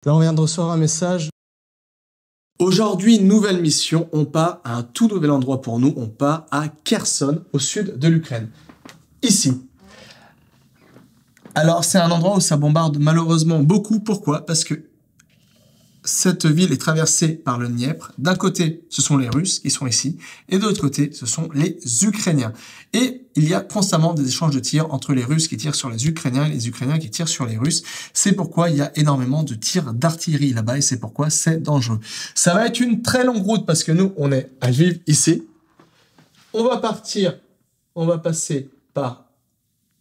Là, on vient de recevoir un message. Aujourd'hui, nouvelle mission. On part à un tout nouvel endroit pour nous. On part à Kherson, au sud de l'Ukraine. Ici. Alors, c'est un endroit où ça bombarde malheureusement beaucoup. Pourquoi? Parce que cette ville est traversée par le Dniepr. D'un côté, ce sont les Russes qui sont ici, et de l'autre côté, ce sont les Ukrainiens. Et il y a constamment des échanges de tirs entre les Russes qui tirent sur les Ukrainiens et les Ukrainiens qui tirent sur les Russes. C'est pourquoi il y a énormément de tirs d'artillerie là-bas, et c'est pourquoi c'est dangereux. Ça va être une très longue route, parce que nous, on est à Lviv, ici. On va partir, on va passer par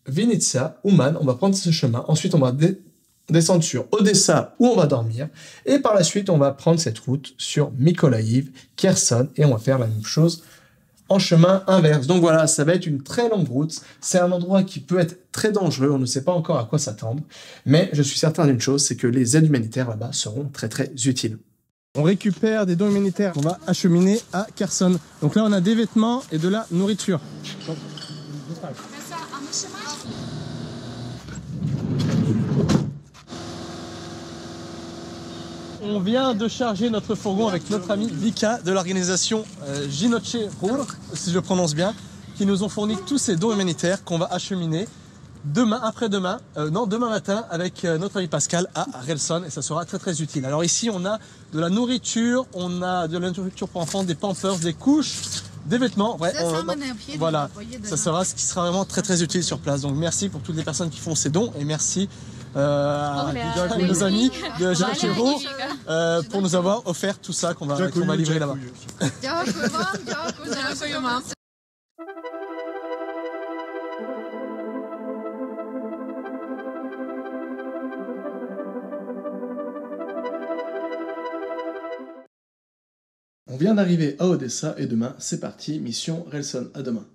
Vinnytsia, Ouman, on va prendre ce chemin. Ensuite, on va descendre sur Odessa où on va dormir et par la suite on va prendre cette route sur Mykolaïv, Kherson et on va faire la même chose en chemin inverse. Donc voilà, ça va être une très longue route, c'est un endroit qui peut être très dangereux, on ne sait pas encore à quoi s'attendre, mais je suis certain d'une chose, c'est que les aides humanitaires là-bas seront très très utiles. On récupère des dons humanitaires qu'on va acheminer à Kherson. Donc là on a des vêtements et de la nourriture. On vient de charger notre fourgon avec notre ami Vika de l'organisation Ginoche Rur, si je prononce bien, qui nous ont fourni tous ces dons humanitaires qu'on va acheminer demain, après-demain, demain matin avec notre ami Pascal à Kherson et ça sera très très utile. Alors ici on a de la nourriture, on a de la nourriture pour enfants, des pampers, des couches, des vêtements, ouais, voilà, ça sera ce qui sera vraiment très très utile sur place. Donc merci pour toutes les personnes qui font ces dons et merci à nos amis de Jachero pour nous avoir offert tout ça qu'on va livrer là-bas. On vient d'arriver à Odessa et demain, c'est parti, mission Kherson, à demain.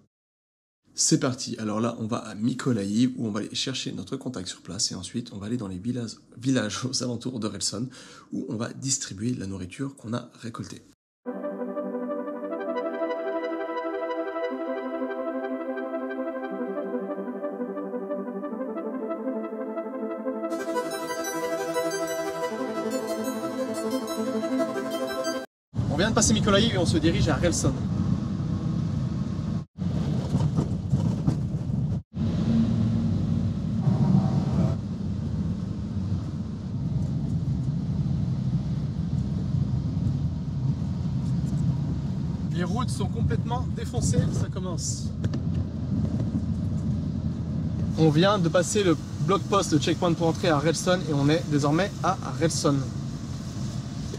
C'est parti, alors là on va à Mykolaïv où on va aller chercher notre contact sur place et ensuite on va aller dans les villages aux alentours de Kherson où on va distribuer la nourriture qu'on a récoltée. On vient de passer Mykolaïv et on se dirige à Kherson. Les routes sont complètement défoncées, ça commence. On vient de passer le bloc-post de checkpoint pour entrer à Kherson et on est désormais à Kherson.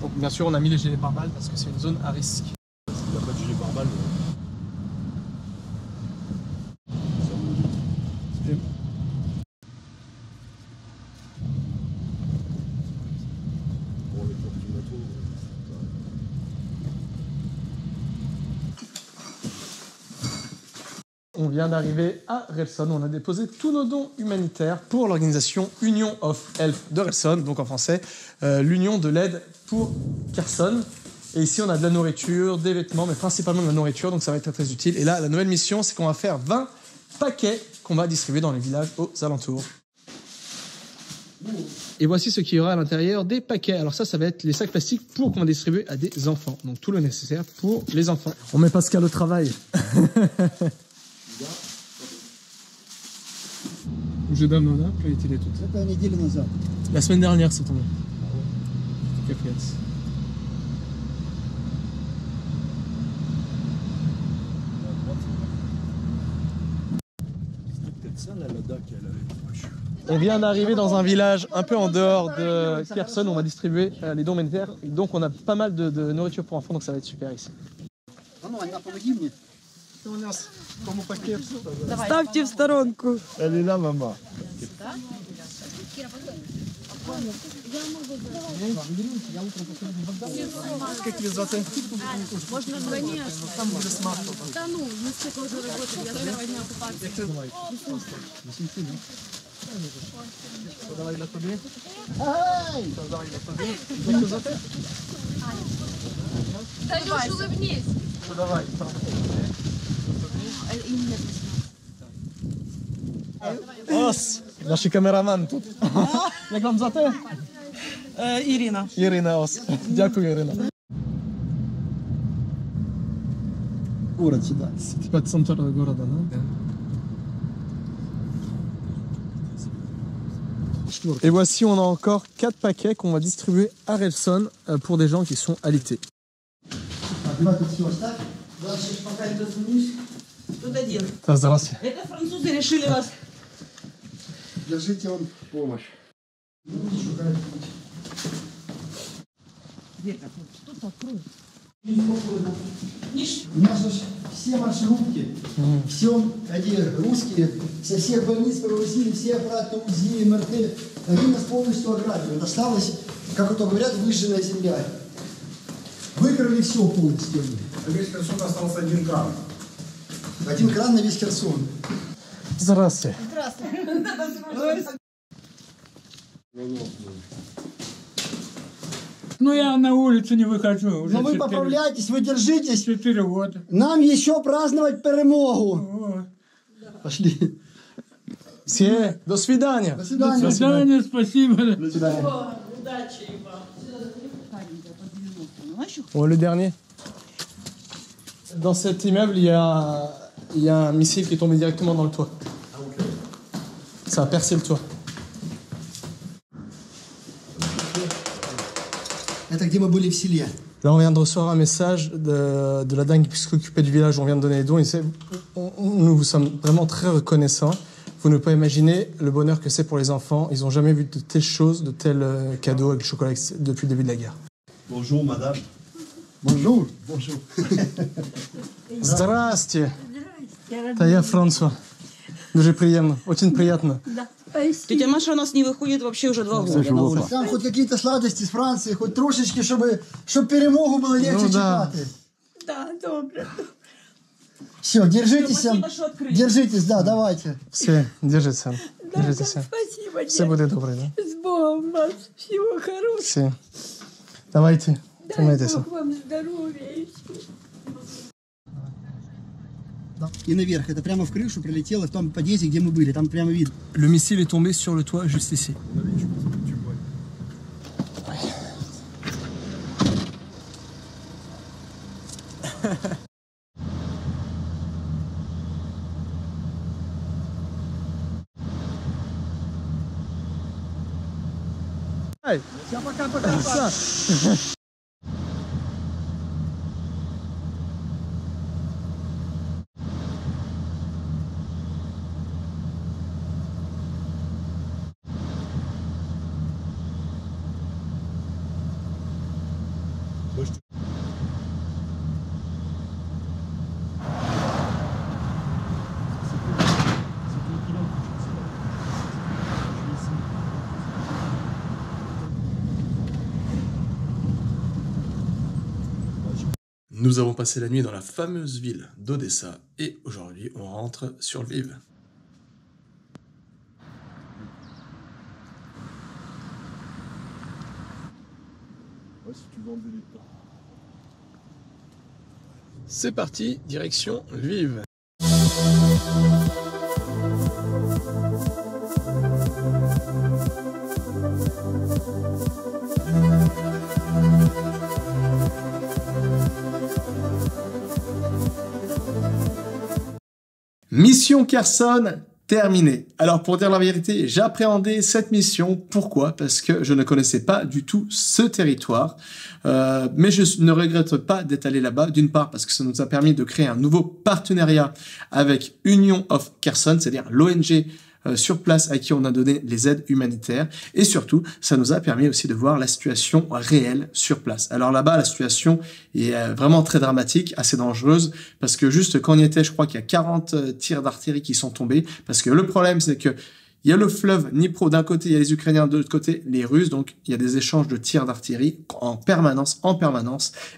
Donc, bien sûr, on a mis les gilets pare-balles parce que c'est une zone à risque. Il n'y a pas de gilet pare-balles. On vient d'arriver à Kherson, on a déposé tous nos dons humanitaires pour l'organisation Union of Help de Kherson, donc en français, l'Union de l'aide pour Kherson. Et ici, on a de la nourriture, des vêtements, mais principalement de la nourriture, donc ça va être très, très utile. Et là, la nouvelle mission, c'est qu'on va faire 20 paquets qu'on va distribuer dans les villages aux alentours. Et voici ce qu'il y aura à l'intérieur des paquets. Alors ça va être les sacs plastiques pour qu'on va distribuer à des enfants. Donc tout le nécessaire pour les enfants. On met Pascal au travail. Je donne mon quand il est tout. La semaine dernière, c'est tombé. On vient d'arriver dans un village un peu en dehors de Kherson où on va distribuer les dons humanitaires. Donc on a pas mal de nourriture pour enfants, donc ça va être super ici. Ставьте в сторонку. Elle est là, maman. Можно звонить. Да ну, мы с тех уже работали, я с первого дня оккупации. Танюш, улыбнись. Os, nasz kameraman tu. Jak wam za te? Ирина. Ірина, ось. Дякую, Ірина. Город сюда. Типа центр города, да? Et voici, on a encore 4 paquets qu'on va distribuer à Relson pour des gens qui sont alités. Тут один. Здравствуйте. Это французы решили вас. Держите он помощь. Тут открой. У нас же все маршрутки, все они русские, со всех больниц провозили все аппараты УЗИ, МРТ. Они нас полностью ограбили. Осталось, как это говорят, выжженная земля. Выкрали все полностью. Весь Херсон остался один кран. Один кран на весь Херсон. Здравствуйте. Ну, я на улицу не выхожу. Уже Но вы поправляйтесь, вы держитесь. 4 года. Нам еще праздновать перемогу. О, Пошли. Все, до свидания. До свидания. До свидания, спасибо. Удачи вам. Bon, le dernier. Dans cet immeuble, il y a un missile qui est tombé directement dans le toit. Ça a percé le toit. Это где мы были в селе. Là, on vient de recevoir un message de la dame qui s'occupait du village où on vient de donner les dons. Nous vous sommes vraiment très reconnaissants. Vous ne pouvez pas imaginer le bonheur que c'est pour les enfants. Ils n'ont jamais vu de telles choses, de tels cadeaux avec le chocolat depuis le début de la guerre. Bonjour madame. Bonjour. Bonjour. Здрасте. Это я, Франсуа. Дуже приятно, очень приятно. Тетя Маша у нас не выходит вообще уже 2 года на улицу. Там хоть какие-то сладости с Франции, хоть трошечки, чтобы перемогу было легче Ну да. чекати. Да, добре. Все, держитесь. Спасибо, что открыли. Держитесь, да, давайте. Все, держитесь. Держитесь. Спасибо. Все будет добре, да? С Богом вас. Всего хорошего. Все. Давайте, тримайтесь. вам здоровья. И наверх, это прямо в крышу прилетело, в том подъезде, где мы были, там прямо видно. Le missile est tombé sur le toit juste ici. Ай, пока-пока. Nous avons passé la nuit dans la fameuse ville d'Odessa et aujourd'hui on rentre sur Lviv. Ouais, si tu veux enlever les... C'est parti, direction Lviv. Mission Kherson terminée. Alors pour dire la vérité, j'appréhendais cette mission. Pourquoi? Parce que je ne connaissais pas du tout ce territoire. Mais je ne regrette pas d'être allé là-bas. D'une part parce que ça nous a permis de créer un nouveau partenariat avec Union of Kherson, c'est-à-dire l'ONG sur place à qui on a donné les aides humanitaires. Et surtout, ça nous a permis aussi de voir la situation réelle sur place. Alors là-bas, la situation est vraiment très dramatique, assez dangereuse, parce que juste quand on y était, je crois qu'il y a 40 tirs d'artillerie qui sont tombés, parce que le problème, c'est que il y a le fleuve Dnipro d'un côté, il y a les Ukrainiens de l'autre côté, les Russes, donc il y a des échanges de tirs d'artillerie en permanence,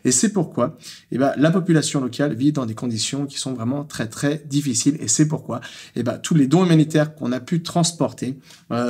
et c'est pourquoi la population locale vit dans des conditions qui sont vraiment très très difficiles, et c'est pourquoi tous les dons humanitaires qu'on a pu transporter,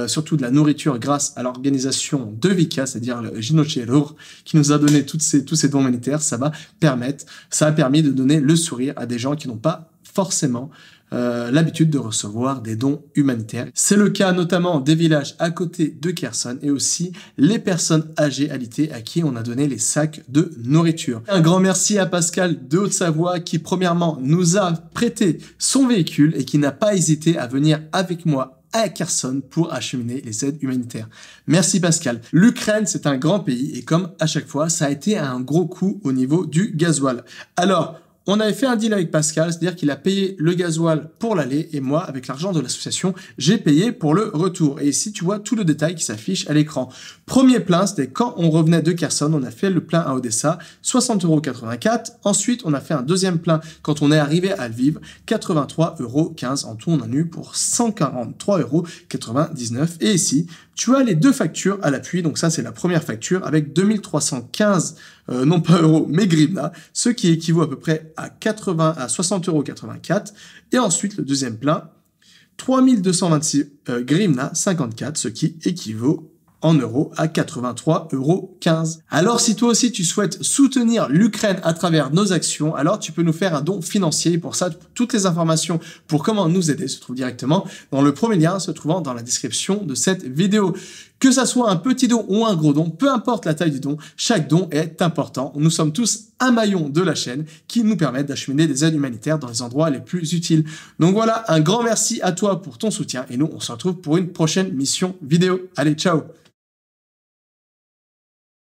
surtout de la nourriture grâce à l'organisation de Vika, c'est-à-dire le Ginoche Rur, qui nous a donné tous ces dons humanitaires, ça a permis de donner le sourire à des gens qui n'ont pas forcément l'habitude de recevoir des dons humanitaires. C'est le cas notamment des villages à côté de Kherson et aussi les personnes âgées alitées à qui on a donné les sacs de nourriture. Un grand merci à Pascal de Haute-Savoie qui premièrement nous a prêté son véhicule et qui n'a pas hésité à venir avec moi à Kherson pour acheminer les aides humanitaires. Merci Pascal. L'Ukraine, c'est un grand pays et comme à chaque fois, ça a été un gros coup au niveau du gasoil. Alors, on avait fait un deal avec Pascal, c'est-à-dire qu'il a payé le gasoil pour l'aller et moi, avec l'argent de l'association, j'ai payé pour le retour. Et ici, tu vois tout le détail qui s'affiche à l'écran. Premier plein, c'était quand on revenait de Kherson, on a fait le plein à Odessa, 60,84 €. Ensuite, on a fait un deuxième plein quand on est arrivé à Lviv, 83,15 €. En tout, on a eu pour 143,99 €. Et ici, tu as les deux factures à l'appui. Donc ça, c'est la première facture avec 2315, non pas euros, mais grivna, ce qui équivaut à peu près à 60,84 €. Et ensuite, le deuxième plein, 3226 grivna 54, ce qui équivaut en euros à 83,15 €. Alors si toi aussi tu souhaites soutenir l'Ukraine à travers nos actions, alors tu peux nous faire un don financier. Pour ça, toutes les informations pour comment nous aider se trouvent directement dans le premier lien se trouvant dans la description de cette vidéo. Que ça soit un petit don ou un gros don, peu importe la taille du don, chaque don est important. Nous sommes tous un maillon de la chaîne qui nous permet d'acheminer des aides humanitaires dans les endroits les plus utiles. Donc voilà, un grand merci à toi pour ton soutien et nous on se retrouve pour une prochaine mission vidéo. Allez, ciao!